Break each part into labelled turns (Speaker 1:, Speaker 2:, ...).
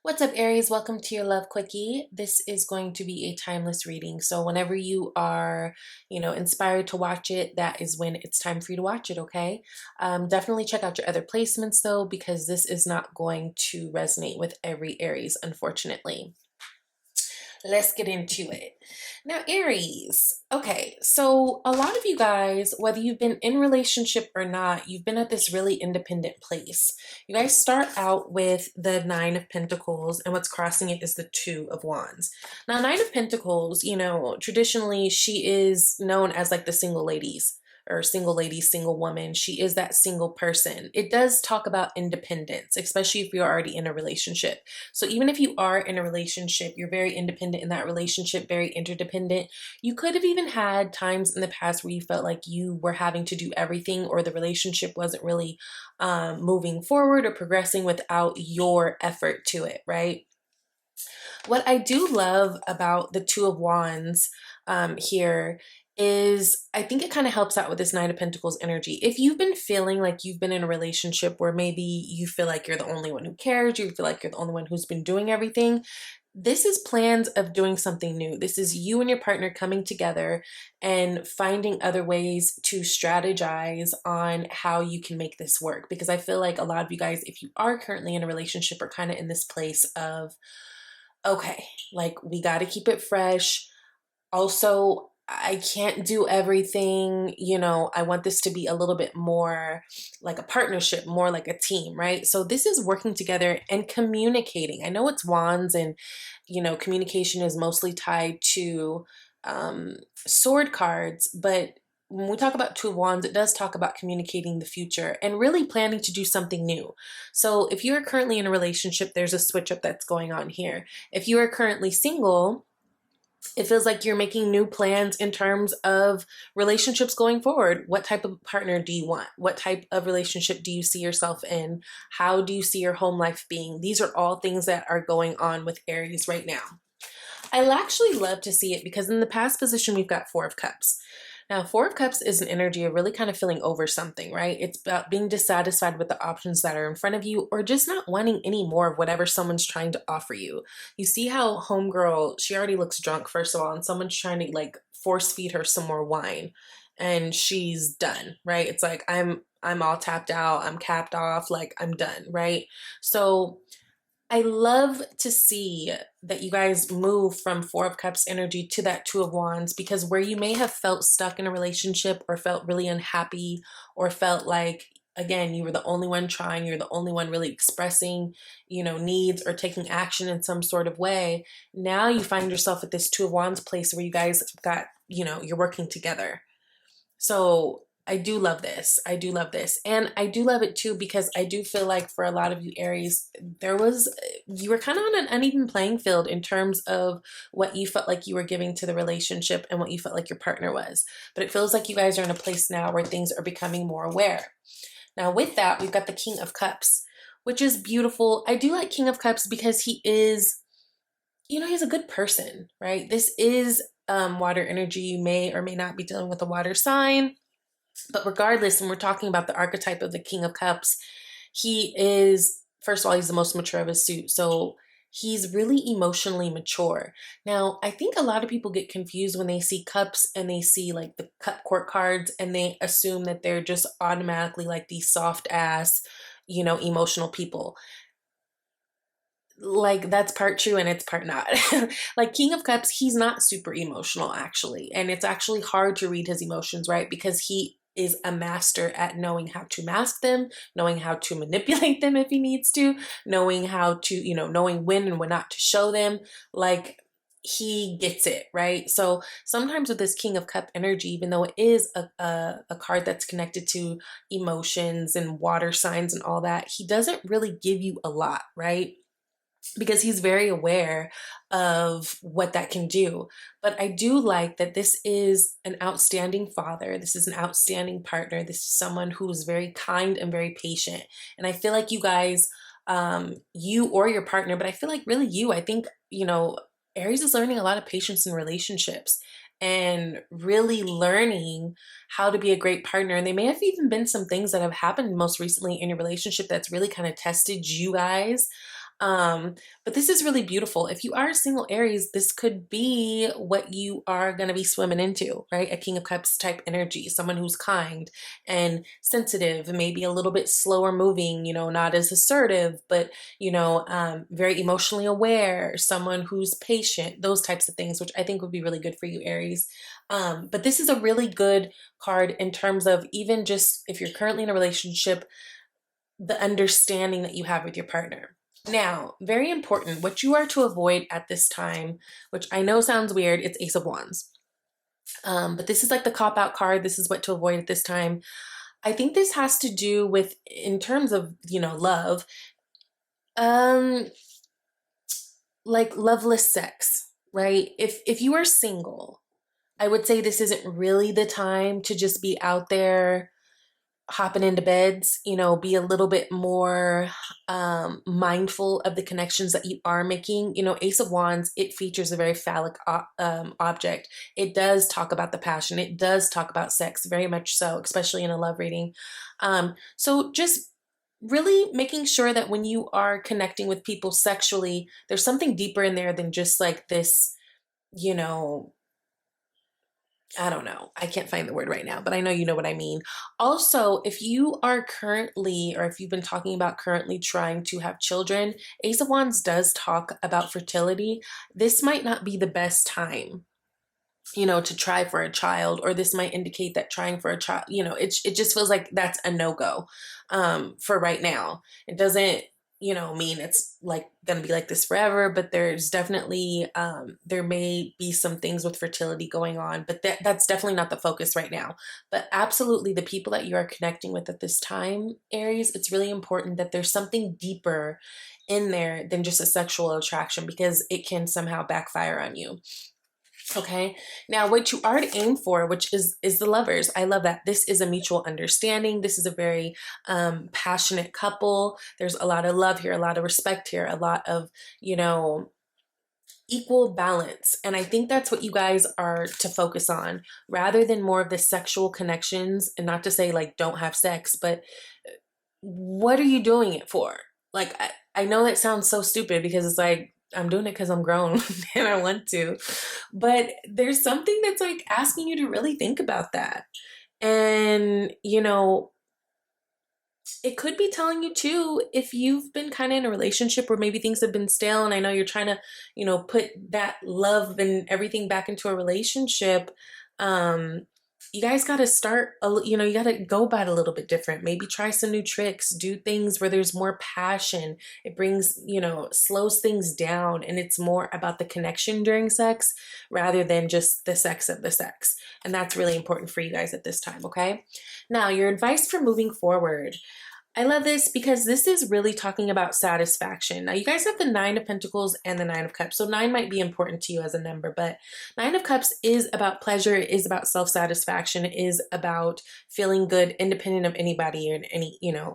Speaker 1: What's up, Aries? Welcome to your Love Quickie. This is going to be a timeless reading. So whenever you are, inspired to watch it, that is when it's time for you to watch it, okay? Definitely check out your other placements though, because this is not going to resonate with every Aries, unfortunately. Let's get into it. Now, Aries. Okay, so a lot of you guys, whether you've been in relationship or not, you've been at this really independent place. You guys start out with the Nine of Pentacles, and what's crossing it is the Two of Wands. Now, Nine of Pentacles, traditionally she is known as like the single ladies or single lady, single woman. She is that single person. It does talk about independence, especially if you're already in a relationship. So even if you are in a relationship, you're very independent in that relationship, very interdependent. You could have even had times in the past where you felt like you were having to do everything or the relationship wasn't really moving forward or progressing without your effort to it, right? What I do love about the Two of Wands here is I think it kind of helps out with this Nine of Pentacles energy. If you've been feeling like you've been in a relationship where maybe you feel like you're the only one who cares, you feel like you're the only one who's been doing everything, this is plans of doing something new. This is you and your partner coming together and finding other ways to strategize on how you can make this work. Because I feel like a lot of you guys, if you are currently in a relationship, are kind of in this place of, okay, like we got to keep it fresh. Also, I can't do everything. I want this to be a little bit more like a partnership, more like a team, right? So this is working together and communicating. I know it's wands and, communication is mostly tied to sword cards, but when we talk about Two of Wands, it does talk about communicating the future and really planning to do something new. So if you're currently in a relationship, there's a switch up that's going on here. If you are currently single, it feels like you're making new plans in terms of relationships going forward. What type of partner do you want? What type of relationship do you see yourself in? How do you see your home life being? These are all things that are going on with Aries right now. I actually love to see it because in the past position, we've got Four of Cups. Now, Four of Cups is an energy of really kind of feeling over something, right? It's about being dissatisfied with the options that are in front of you or just not wanting any more of whatever someone's trying to offer you. You see how homegirl, she already looks drunk, first of all, and someone's trying to like force feed her some more wine and she's done, right? It's like, I'm all tapped out, I'm capped off, like I'm done, right? So I love to see that you guys move from Four of Cups energy to that Two of Wands, because where you may have felt stuck in a relationship or felt really unhappy or felt like, again, you were the only one trying, you're the only one really expressing, needs or taking action in some sort of way. Now you find yourself at this Two of Wands place where you guys got, you're working together. So I do love this. I do love this. And I do love it too because I do feel like for a lot of you Aries, you were kind of on an uneven playing field in terms of what you felt like you were giving to the relationship and what you felt like your partner was. But it feels like you guys are in a place now where things are becoming more aware. Now with that, we've got the King of Cups, which is beautiful. I do like King of Cups because he is, he's a good person, right? This is water energy. You may or may not be dealing with a water sign. But regardless, when we're talking about the archetype of the King of Cups, he is, first of all, he's the most mature of his suit. So he's really emotionally mature. Now, I think a lot of people get confused when they see cups and they see like the cup court cards and they assume that they're just automatically like these soft ass, emotional people. Like that's part true and it's part not. Like King of Cups, he's not super emotional actually. And it's actually hard to read his emotions, right? Because he is a master at knowing how to mask them, knowing how to manipulate them if he needs to, knowing how to, knowing when and when not to show them. Like he gets it, right? So sometimes with this King of Cup energy, even though it is a card that's connected to emotions and water signs and all that, he doesn't really give you a lot, right? Because he's very aware of what that can do. But I do like that this is an outstanding father. This is an outstanding partner. This is someone who is very kind and very patient. And I feel like you guys, you or your partner, but I feel like really you, I think, Aries is learning a lot of patience in relationships and really learning how to be a great partner. And there may have even been some things that have happened most recently in your relationship that's really kind of tested you guys But this is really beautiful. If you are a single Aries, this could be what you are going to be swimming into, right? A King of Cups type energy, someone who's kind and sensitive, maybe a little bit slower moving, not as assertive, but, very emotionally aware, someone who's patient, those types of things, which I think would be really good for you, Aries. But this is a really good card in terms of even just if you're currently in a relationship, the understanding that you have with your partner. Now, very important, what you are to avoid at this time, which I know sounds weird, it's Ace of Wands. But this is like the cop out card. This is what to avoid at this time. I think this has to do with, in terms of, love, um, like loveless sex, right? If you are single, I would say this isn't really the time to just be out there hopping into beds, be a little bit more mindful of the connections that you are making. Ace of Wands, it features a very phallic object. It does talk about the passion. It does talk about sex, very much so, especially in a love reading. So just really making sure that when you are connecting with people sexually, there's something deeper in there than just like this, you know, I don't know. I can't find the word right now, but I know you know what I mean. Also, if you are currently, or if you've been talking about currently trying to have children, Ace of Wands does talk about fertility. This might not be the best time, to try for a child, or this might indicate that trying for a child, it just feels like that's a no-go for right now. It doesn't, mean it's like gonna be like this forever, but there's definitely there may be some things with fertility going on, but that's definitely not the focus right now. But absolutely, the people that you are connecting with at this time, Aries, it's really important that there's something deeper in there than just a sexual attraction, because it can somehow backfire on you. Okay. Now, what you are to aim for, which is the lovers. I love that. This is a mutual understanding. This is a very passionate couple. There's a lot of love here, a lot of respect here, a lot of, equal balance. And I think that's what you guys are to focus on, rather than more of the sexual connections. And not to say like don't have sex, but what are you doing it for? Like, I know that sounds so stupid, because it's like, I'm doing it because I'm grown and I want to. But there's something that's like asking you to really think about that. And, it could be telling you too, if you've been kind of in a relationship where maybe things have been stale, and I know you're trying to, put that love and everything back into a relationship. You guys got to start, you got to go about it a little bit different. Maybe try some new tricks, do things where there's more passion. It brings, slows things down, and it's more about the connection during sex rather than just the sex of the sex. And that's really important for you guys at this time, okay? Now, your advice for moving forward. I love this because this is really talking about satisfaction. Now, you guys have the Nine of Pentacles and the Nine of Cups. So 9 might be important to you as a number, but Nine of Cups is about pleasure, it is about self-satisfaction, it is about feeling good independent of anybody or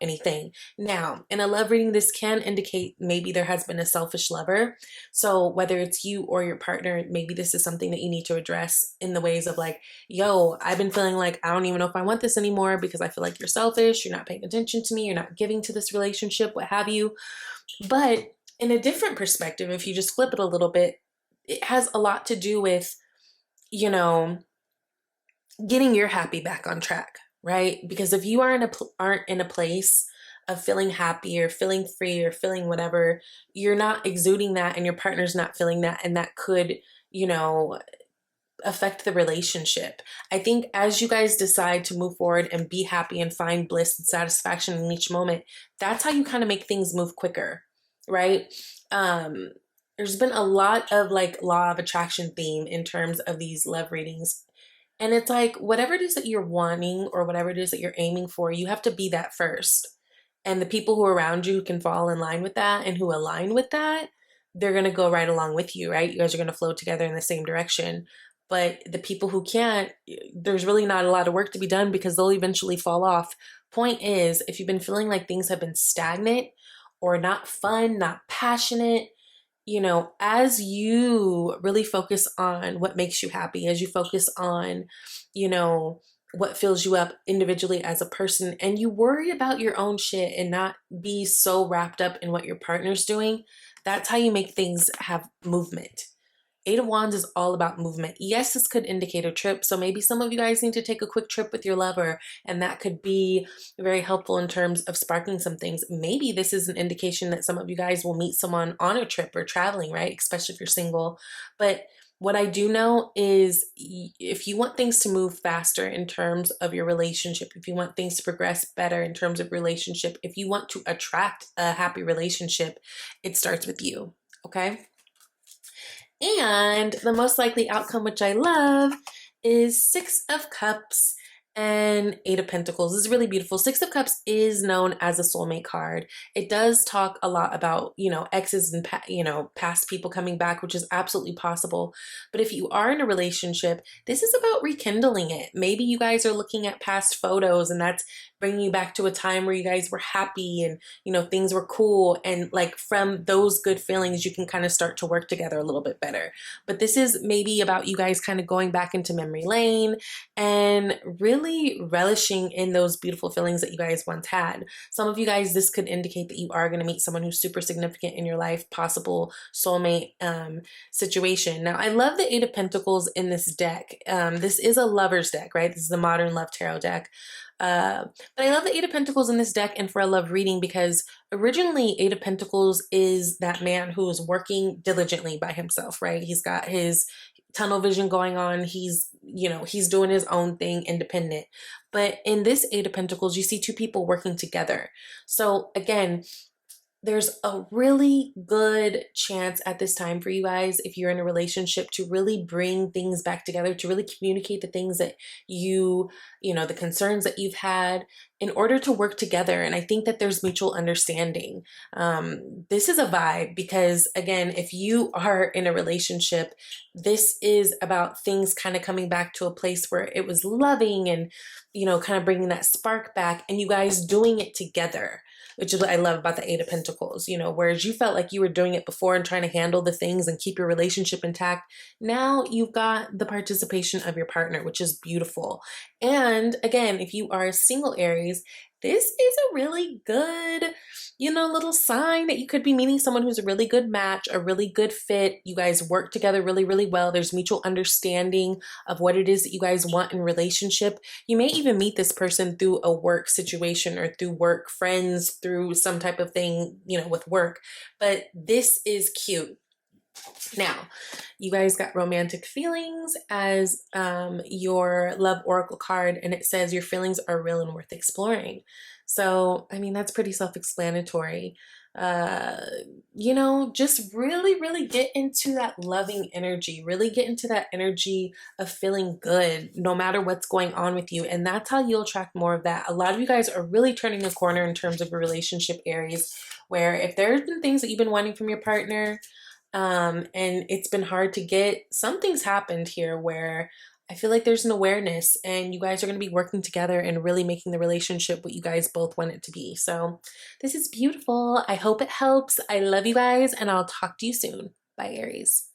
Speaker 1: anything. Now, in a love reading, this can indicate maybe there has been a selfish lover. So whether it's you or your partner, maybe this is something that you need to address in the ways of like, yo, I've been feeling like I don't even know if I want this anymore, because I feel like you're selfish, you're not paying attention to me, you're not giving to this relationship, what have you. But in a different perspective, if you just flip it a little bit, it has a lot to do with, getting your happy back on track, right? Because if you aren't in a place of feeling happy or feeling free or feeling whatever, you're not exuding that, and your partner's not feeling that, and that could, affect the relationship. I think as you guys decide to move forward and be happy and find bliss and satisfaction in each moment, that's how you kind of make things move quicker, right? There's been a lot of like law of attraction theme in terms of these love readings. And it's like, whatever it is that you're wanting or whatever it is that you're aiming for, you have to be that first. And the people who are around you who can fall in line with that and who align with that, they're going to go right along with you, right? You guys are going to flow together in the same direction. But the people who can't, there's really not a lot of work to be done, because they'll eventually fall off. Point is, if you've been feeling like things have been stagnant or not fun, not passionate, as you really focus on what makes you happy, as you focus on, what fills you up individually as a person, and you worry about your own shit and not be so wrapped up in what your partner's doing, that's how you make things have movement. Eight of Wands is all about movement. Yes, this could indicate a trip. So maybe some of you guys need to take a quick trip with your lover, and that could be very helpful in terms of sparking some things. Maybe this is an indication that some of you guys will meet someone on a trip or traveling, right? Especially if you're single. But what I do know is if you want things to move faster in terms of your relationship, if you want things to progress better in terms of relationship, if you want to attract a happy relationship, it starts with you, okay? And the most likely outcome, which I love, is Six of Cups and Eight of Pentacles. This is really beautiful. Six of Cups is known as a soulmate card. It does talk a lot about, exes and, past people coming back, which is absolutely possible. But if you are in a relationship, this is about rekindling it. Maybe you guys are looking at past photos and that's bringing you back to a time where you guys were happy and, things were cool. And like from those good feelings, you can kind of start to work together a little bit better. But this is maybe about you guys kind of going back into memory lane and really relishing in those beautiful feelings that you guys once had. Some of you guys, this could indicate that you are going to meet someone who's super significant in your life, possible soulmate situation. Now, I love the Eight of Pentacles in this deck. This is a lover's deck, right? This is the Modern Love Tarot deck. But I love the Eight of Pentacles in this deck and for a love reading because originally Eight of Pentacles is that man who is working diligently by himself, right? He's got his tunnel vision going on. He's doing his own thing independent. But in this Eight of Pentacles, you see two people working together. So again, there's a really good chance at this time for you guys, if you're in a relationship, to really bring things back together, to really communicate the things that the concerns that you've had in order to work together. And I think that there's mutual understanding. This is a vibe because, again, if you are in a relationship, this is about things kind of coming back to a place where it was loving and, kind of bringing that spark back and you guys doing it together, which is what I love about the Eight of Pentacles. Whereas you felt like you were doing it before and trying to handle the things and keep your relationship intact, now you've got the participation of your partner, which is beautiful. And again, if you are a single Aries, this is a really good, little sign that you could be meeting someone who's a really good match, a really good fit. You guys work together really, really well. There's mutual understanding of what it is that you guys want in relationship. You may even meet this person through a work situation or through work friends, through some type of thing, with work. But this is cute. Now, you guys got romantic feelings as your love oracle card, and it says your feelings are real and worth exploring. So, I mean, that's pretty self-explanatory. Just really, really get into that loving energy, really get into that energy of feeling good no matter what's going on with you. And that's how you'll attract more of that. A lot of you guys are really turning a corner in terms of your relationship, Aries, where if there's been things that you've been wanting from your partner, and it's been hard to get, something's happened here where I feel like there's an awareness and you guys are going to be working together and really making the relationship what you guys both want it to be. So this is beautiful. I hope it helps. I love you guys and I'll talk to you soon. Bye, Aries.